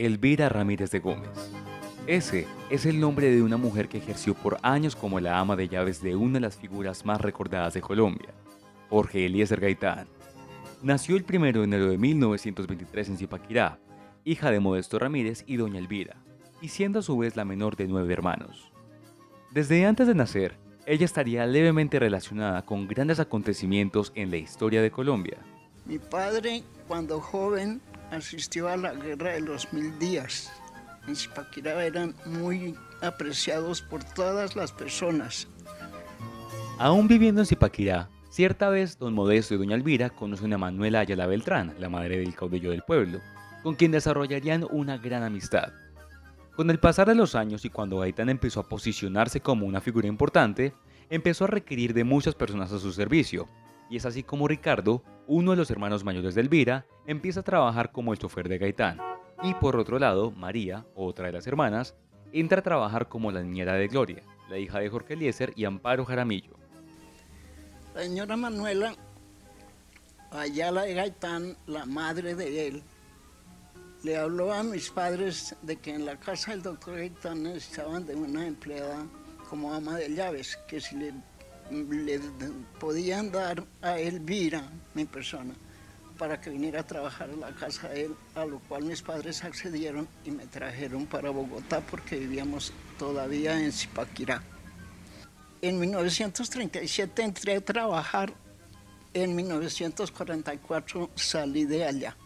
Elvira Ramírez de Gómez. Ese es el nombre de una mujer que ejerció por años como la ama de llaves de una de las figuras más recordadas de Colombia, Jorge Eliezer Gaitán. Nació el 1 de enero de 1923 en Zipaquirá, hija de Modesto Ramírez y doña Elvira, y siendo a su vez la menor de 9 hermanos. Desde antes de nacer, ella estaría levemente relacionada con grandes acontecimientos en la historia de Colombia. Mi padre, cuando joven, asistió a la Guerra de los 1000 días. En Zipaquirá eran muy apreciados por todas las personas. Aún viviendo en Zipaquirá, cierta vez don Modesto y doña Elvira conocen a Manuela Ayala Beltrán, la madre del caudillo del pueblo, con quien desarrollarían una gran amistad. Con el pasar de los años y cuando Gaitán empezó a posicionarse como una figura importante, empezó a requerir de muchas personas a su servicio, y es así como Ricardo, uno de los hermanos mayores de Elvira, empieza a trabajar como el chofer de Gaitán, y por otro lado, María, otra de las hermanas, entra a trabajar como la niñera de Gloria, la hija de Jorge Eliezer y Amparo Jaramillo. La señora Manuela Ayala de Gaitán, la madre de él, le habló a mis padres de que en la casa del doctor Gaitán necesitaban de una empleada como ama de llaves, que si le podían dar a Elvira, mi persona, para que viniera a trabajar en la casa de él, a lo cual mis padres accedieron y me trajeron para Bogotá porque vivíamos todavía en Zipaquirá. En 1937 entré a trabajar, en 1944 salí de allá.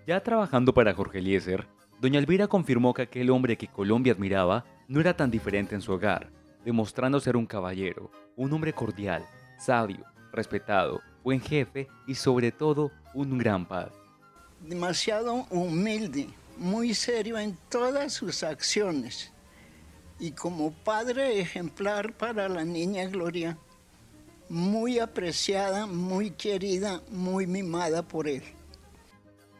Ya trabajando para Jorge Eliezer, doña Elvira confirmó que aquel hombre que Colombia admiraba no era tan diferente en su hogar, demostrando ser un caballero, un hombre cordial, sabio, respetado, buen jefe y sobre todo un gran padre. Demasiado humilde, muy serio en todas sus acciones y como padre ejemplar para la niña Gloria, muy apreciada, muy querida, muy mimada por él.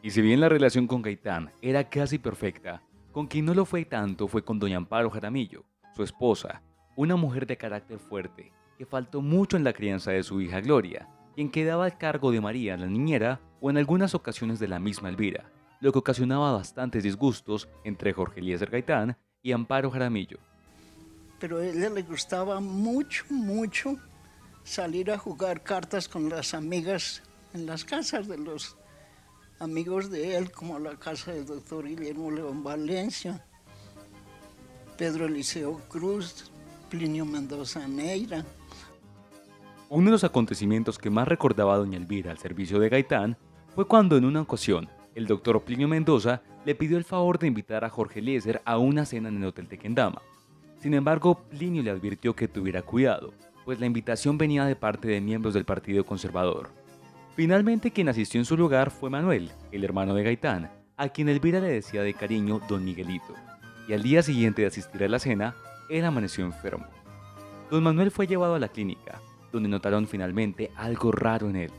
Y si bien la relación con Gaitán era casi perfecta, con quien no lo fue tanto fue con doña Amparo Jaramillo, su esposa, una mujer de carácter fuerte, que faltó mucho en la crianza de su hija Gloria, quien quedaba al cargo de María, la niñera, o en algunas ocasiones de la misma Elvira, lo que ocasionaba bastantes disgustos entre Jorge Eliezer Gaitán y Amparo Jaramillo. Pero a ella le gustaba mucho, mucho salir a jugar cartas con las amigas en las casas de los amigos de él, como la casa del doctor Guillermo León Valencia, Pedro Eliseo Cruz, Plinio Mendoza Neira. Uno de los acontecimientos que más recordaba a doña Elvira al servicio de Gaitán fue cuando en una ocasión el doctor Plinio Mendoza le pidió el favor de invitar a Jorge Eliezer a una cena en el Hotel Tequendama. Sin embargo, Plinio le advirtió que tuviera cuidado, pues la invitación venía de parte de miembros del Partido Conservador. Finalmente quien asistió en su lugar fue Manuel, el hermano de Gaitán, a quien Elvira le decía de cariño Don Miguelito, y al día siguiente de asistir a la cena, él amaneció enfermo. Don Manuel fue llevado a la clínica, donde notaron finalmente algo raro en él.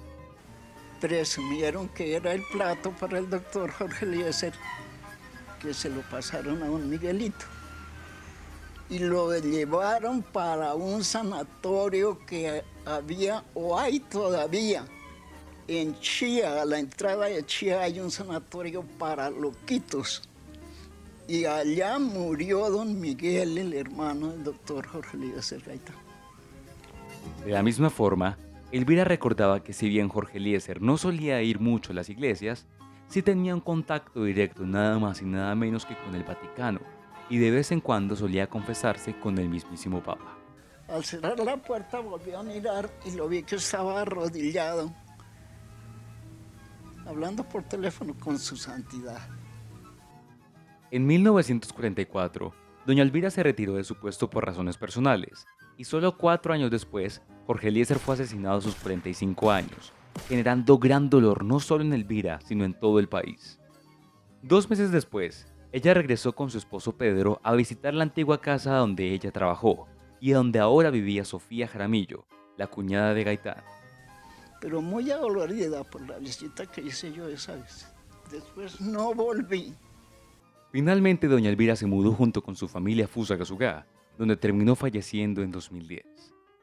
Presumieron que era el plato para el doctor Jorge Eliezer, que se lo pasaron a Don Miguelito. Y lo llevaron para un sanatorio que había o hay todavía en Chía. A la entrada de Chía hay un sanatorio para loquitos. Y allá murió don Miguel, el hermano del doctor Jorge Eliezer Gaitán. De la misma forma, Elvira recordaba que si bien Jorge Eliezer no solía ir mucho a las iglesias, sí tenía un contacto directo nada más y nada menos que con el Vaticano, y de vez en cuando solía confesarse con el mismísimo Papa. Al cerrar la puerta volví a mirar y lo vi que estaba arrodillado, hablando por teléfono con su santidad. En 1944, doña Elvira se retiró de su puesto por razones personales, y solo 4 años después, Jorge Eliezer fue asesinado a sus 45 años, generando gran dolor no solo en Elvira, sino en todo el país. 2 meses después, ella regresó con su esposo Pedro a visitar la antigua casa donde ella trabajó, y donde ahora vivía Sofía Jaramillo, la cuñada de Gaitán. Pero muy adolorida por la visita que hice yo esa vez. Después no volví. Finalmente, doña Elvira se mudó junto con su familia a Fusagasugá, donde terminó falleciendo en 2010.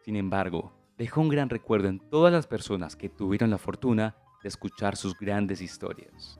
Sin embargo, dejó un gran recuerdo en todas las personas que tuvieron la fortuna de escuchar sus grandes historias.